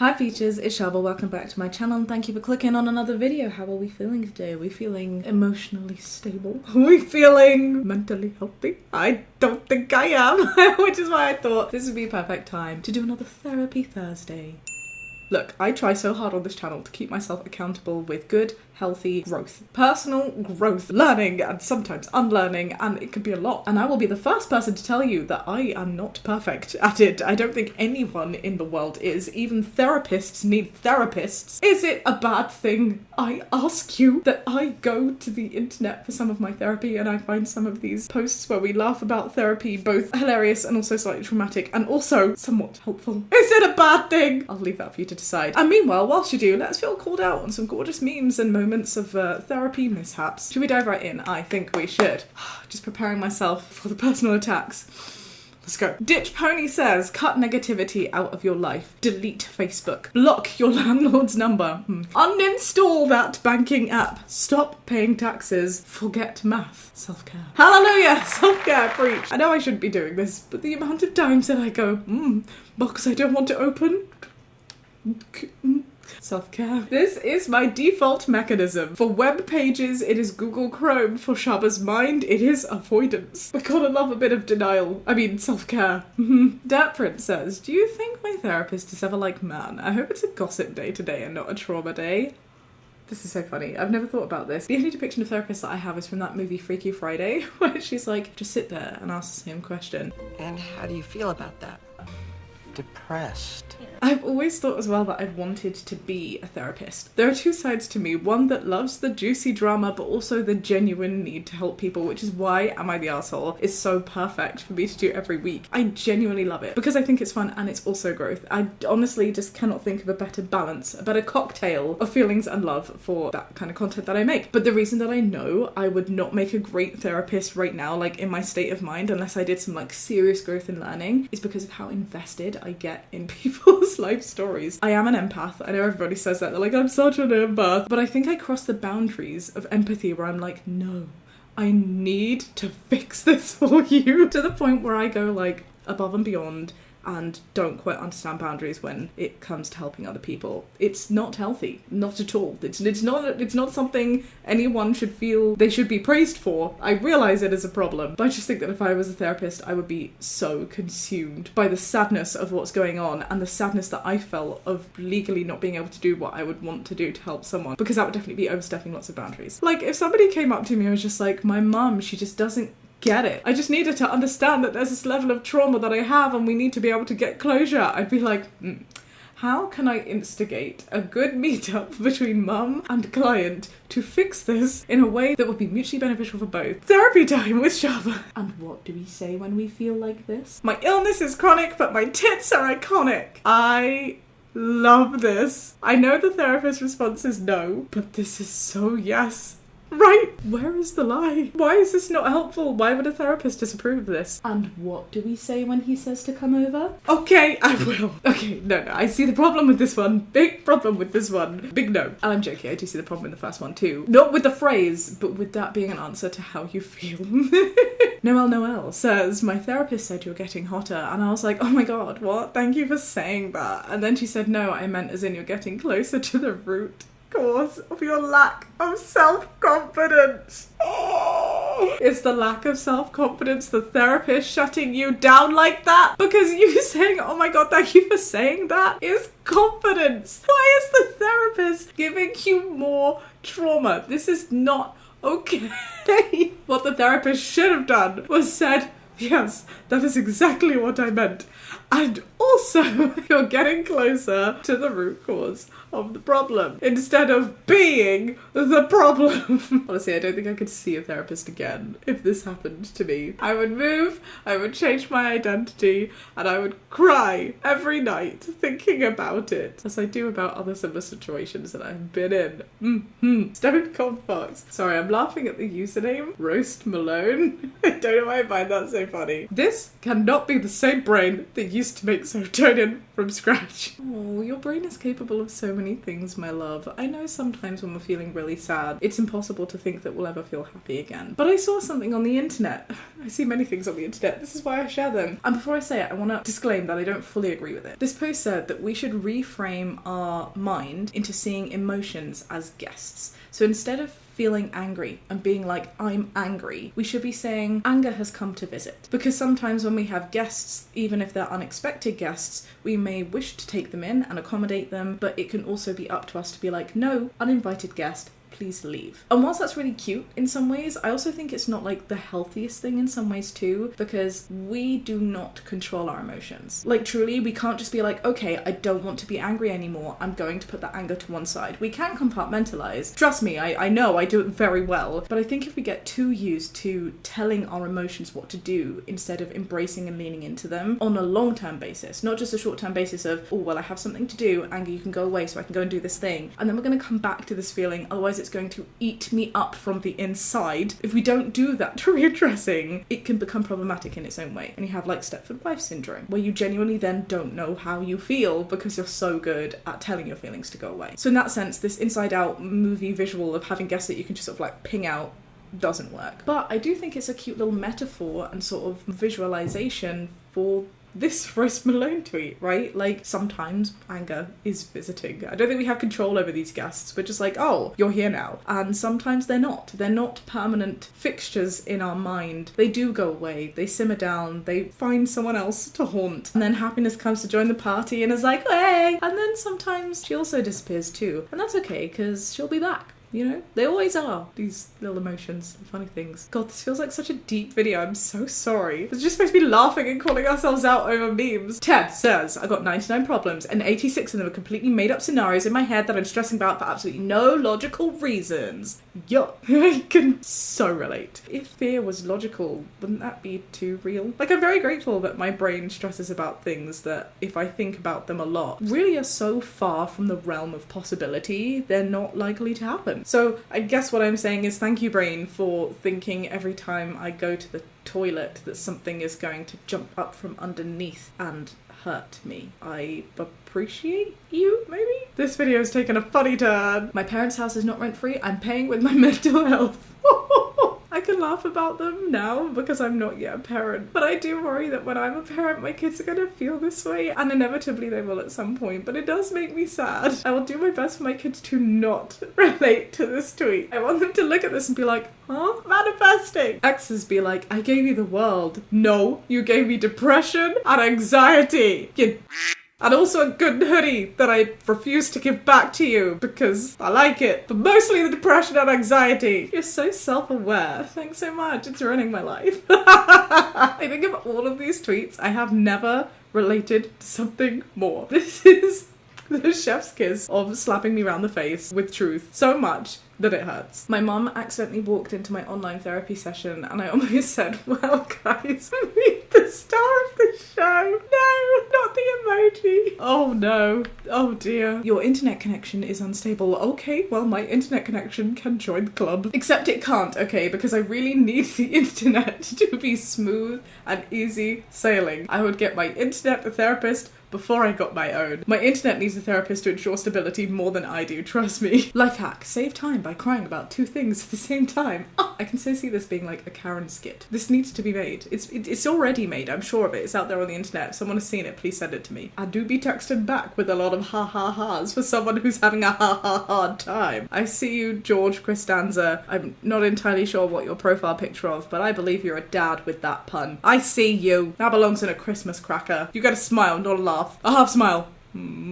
Hi Features, it's Shaaba, welcome back to my channel and thank you for clicking on another video. How are we feeling today? Are we feeling emotionally stable? Are we feeling mentally healthy? I don't think I am, which is why I thought this would be a perfect time to do another Therapy Thursday. Look, I try so hard on this channel to keep myself accountable with good, healthy growth. Personal growth, learning, and sometimes unlearning, and it could be a lot. And I will be the first person to tell you that I am not perfect at it. I don't think anyone in the world is. Even therapists need therapists. Is it a bad thing, I ask you, that I go to the internet for some of my therapy and I find some of these posts where we laugh about therapy, both hilarious and also slightly traumatic, and also somewhat helpful? Is it a bad thing? I'll leave that for you to decide. And meanwhile, whilst you do, let's feel called out on some gorgeous memes and moments of therapy mishaps. Should we dive right in? I think we should. Just preparing myself for the personal attacks. Let's go. Ditch Pony says, cut negativity out of your life. Delete Facebook. Block your landlord's number. Uninstall that banking app. Stop paying taxes. Forget math. Self-care. Hallelujah! Self-care, preach. I know I shouldn't be doing this, but the amount of times that I go, box I don't want to open. Self-care. This is my default mechanism. For web pages, it is Google Chrome. For Shaaba's mind, it is avoidance. I gotta love a bit of denial. I mean, self-care. Dirt Prince says, do you think my therapist is ever like, man, I hope it's a gossip day today and not a trauma day? This is so funny. I've never thought about this. The only depiction of therapists that I have is from that movie Freaky Friday, where she's like, just sit there and ask the same question. And how do you feel about that? Depressed. I've always thought as well that I've wanted to be a therapist. There are two sides to me, one that loves the juicy drama but also the genuine need to help people, which is why Am I the Arsehole is so perfect for me to do every week. I genuinely love it because I think it's fun and it's also growth. I honestly just cannot think of a better balance, a better cocktail of feelings and love for that kind of content that I make. But the reason that I know I would not make a great therapist right now, like in my state of mind, unless I did some like serious growth and learning, is because of how invested I get in people's life stories. I am an empath. I know everybody says that. They're like, I'm such an empath. But I think I cross the boundaries of empathy where I'm like, no, I need to fix this for you. To the point where I go like above and beyond and don't quite understand boundaries when it comes to helping other people. It's not healthy. Not at all. It's not something anyone should feel they should be praised for. I realise it is a problem. But I just think that if I was a therapist, I would be so consumed by the sadness of what's going on and the sadness that I felt of legally not being able to do what I would want to do to help someone, because that would definitely be overstepping lots of boundaries. Like if somebody came up to me and was just like, my mum, she just doesn't get it. I just needed to understand that there's this level of trauma that I have and we need to be able to get closure. I'd be like, how can I instigate a good meetup between mum and client to fix this in a way that would be mutually beneficial for both? Therapy time with Shaaba. And what do we say when we feel like this? My illness is chronic, but my tits are iconic. I love this. I know the therapist's response is no, but this is so yes. Right, where is the lie? Why is this not helpful? Why would a therapist disapprove of this? And what do we say when he says to come over? Okay, I will. Okay, no, I see the problem with this one. Big problem with this one. Big no. And I'm joking, I do see the problem with the first one too. Not with the phrase, but with that being an answer to how you feel. Noelle says, my therapist said you're getting hotter. And I was like, oh my god, what? Thank you for saying that. And then she said, no, I meant as in you're getting closer to the root cause of your lack of self-confidence. Oh, it's the lack of self-confidence, the therapist shutting you down like that because you saying, oh my god, thank you for saying that, is confidence. Why is the therapist giving you more trauma? This is not okay. What the therapist should have done was said, yes, that is exactly what I meant. And also, you're getting closer to the root cause of the problem instead of being the problem. Honestly, I don't think I could see a therapist again if this happened to me. I would move, I would change my identity, and I would cry every night thinking about it, as I do about other similar situations that I've been in. Stone Cold Fox. Sorry, I'm laughing at the username, Roast Malone. I don't know why I find that so funny. This cannot be the same brain that used to make serotonin from scratch. Oh, your brain is capable of so many things, my love. I know sometimes when we're feeling really sad, it's impossible to think that we'll ever feel happy again. But I saw something on the internet. I see many things on the internet. This is why I share them. And before I say it, I want to disclaim that I don't fully agree with it. This post said that we should reframe our mind into seeing emotions as guests. So instead of feeling angry and being like, I'm angry, we should be saying, anger has come to visit. Because sometimes when we have guests, even if they're unexpected guests, we may wish to take them in and accommodate them, but it can also be up to us to be like, no, uninvited guest, please leave. And whilst that's really cute in some ways, I also think it's not like the healthiest thing in some ways too, because we do not control our emotions. Like truly, we can't just be like, okay, I don't want to be angry anymore, I'm going to put that anger to one side. We can compartmentalize. Trust me, I know I do it very well, but I think if we get too used to telling our emotions what to do instead of embracing and leaning into them on a long-term basis, not just a short-term basis of, oh, well, I have something to do, anger, you can go away so I can go and do this thing, and then we're going to come back to this feeling, otherwise it's going to eat me up from the inside. If we don't do that readdressing, it can become problematic in its own way. And you have like Stepford wife syndrome, where you genuinely then don't know how you feel because you're so good at telling your feelings to go away. So in that sense, this Inside Out movie visual of having guests that you can just sort of like ping out doesn't work. But I do think it's a cute little metaphor and sort of visualization for this Roast Malone tweet, right? Like, sometimes anger is visiting. I don't think we have control over these guests. We're just like, oh, you're here now. And sometimes they're not. They're not permanent fixtures in our mind. They do go away. They simmer down. They find someone else to haunt. And then happiness comes to join the party and is like, hey! And then sometimes she also disappears too. And that's okay, because she'll be back. You know, they always are, these little emotions, funny things. God, this feels like such a deep video. I'm so sorry. We're just supposed to be laughing and calling ourselves out over memes. Ted says, I got 99 problems and 86 of them are completely made up scenarios in my head that I'm stressing about for absolutely no logical reasons. Yuck. I can so relate. If fear was logical, wouldn't that be too real? Like, I'm very grateful that my brain stresses about things that, if I think about them a lot, really are so far from the realm of possibility, they're not likely to happen. So I guess what I'm saying is thank you, brain, for thinking every time I go to the toilet that something is going to jump up from underneath and hurt me. I appreciate you, maybe? This video has taken a funny turn. My parents' house is not rent-free. I'm paying with my mental health. I can laugh about them now because I'm not yet a parent, but I do worry that when I'm a parent, my kids are going to feel this way, and inevitably they will at some point, but it does make me sad. I will do my best for my kids to not relate to this tweet. I want them to look at this and be like, huh? Manifesting. Exes be like, I gave you the world. No, you gave me depression and anxiety. And also a good hoodie that I refuse to give back to you because I like it. But mostly the depression and anxiety. You're so self-aware. Thanks so much. It's ruining my life. I think of all of these tweets, I have never related to something more. This is the chef's kiss of slapping me around the face with truth so much that it hurts. My mum accidentally walked into my online therapy session and I almost said, well guys, meet the star of the show. No, not the emoji. Oh no. Oh dear. Your internet connection is unstable. Okay, well my internet connection can join the club. Except it can't, okay, because I really need the internet to be smooth and easy sailing. I would get my internet therapist before I got my own. My internet needs a therapist to ensure stability more than I do, trust me. Life hack, save time by crying about two things at the same time. Oh, I can so see this being like a Karen skit. This needs to be made. It's already made, I'm sure of it. It's out there on the internet. If someone has seen it, please send it to me. I do be texted back with a lot of ha-ha-has for someone who's having a ha-ha-hard time. I see you, George Christanza. I'm not entirely sure what your profile picture of, but I believe you're a dad with that pun. I see you. That belongs in a Christmas cracker. You get a smile, not a laugh. A half smile.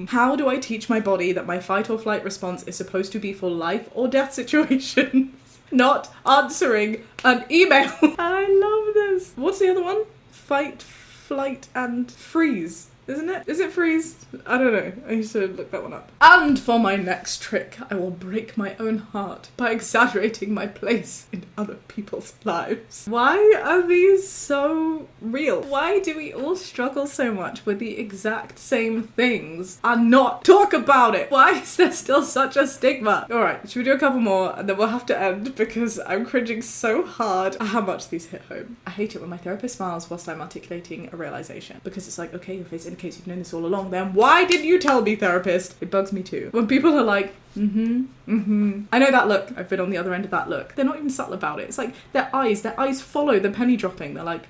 How do I teach my body that my fight or flight response is supposed to be for life or death situations? Not answering an email. I love this. What's the other one? Fight, flight, and freeze. Isn't it? Is it freeze? I don't know. I used to look that one up. And for my next trick, I will break my own heart by exaggerating my place in other people's lives. Why are these so real? Why do we all struggle so much with the exact same things and not talk about it? Why is there still such a stigma? Alright, should we do a couple more and then we'll have to end because I'm cringing so hard at how much these hit home. I hate it when my therapist smiles whilst I'm articulating a realization because it's like, okay, your face in case you've known this all along, then why didn't you tell me, therapist? It bugs me too. When people are like, I know that look. I've been on the other end of that look. They're not even subtle about it. It's like their eyes follow the penny dropping. They're like,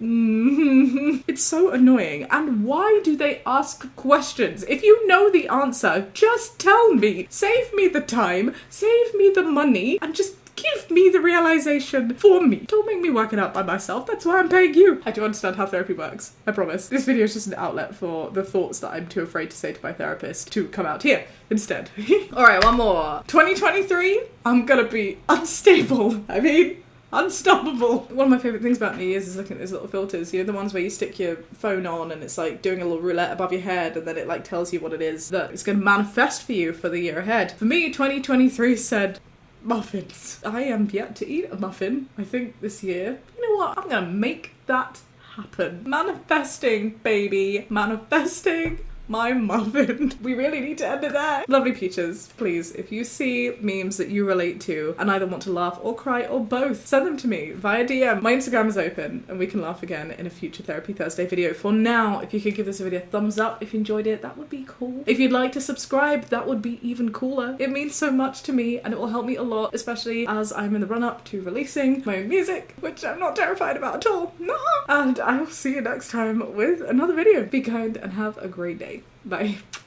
It's so annoying. And why do they ask questions? If you know the answer, just tell me. Save me the time, save me the money, and just give me the realization for me. Don't make me work it out by myself. That's why I'm paying you. I do understand how therapy works. I promise. This video is just an outlet for the thoughts that I'm too afraid to say to my therapist to come out here instead. Alright, one more. 2023, I'm gonna be unstable. I mean, unstoppable. One of my favourite things about New Year's is looking at those little filters, you know, the ones where you stick your phone on and it's like doing a little roulette above your head and then it like tells you what it is that it's going to manifest for you for the year ahead. For me, 2023 said muffins. I am yet to eat a muffin, I think, this year. You know what? I'm gonna make that happen. Manifesting, baby. Manifesting my muffin. We really need to end it there. Lovely Peaches, please, if you see memes that you relate to and either want to laugh or cry or both, send them to me via DM. My Instagram is open and we can laugh again in a future Therapy Thursday video. For now, if you could give this video a thumbs up if you enjoyed it, that would be cool. If you'd like to subscribe, that would be even cooler. It means so much to me and it will help me a lot, especially as I'm in the run-up to releasing my own music, which I'm not terrified about at all. No. And I will see you next time with another video. Be kind and have a great day. Bye.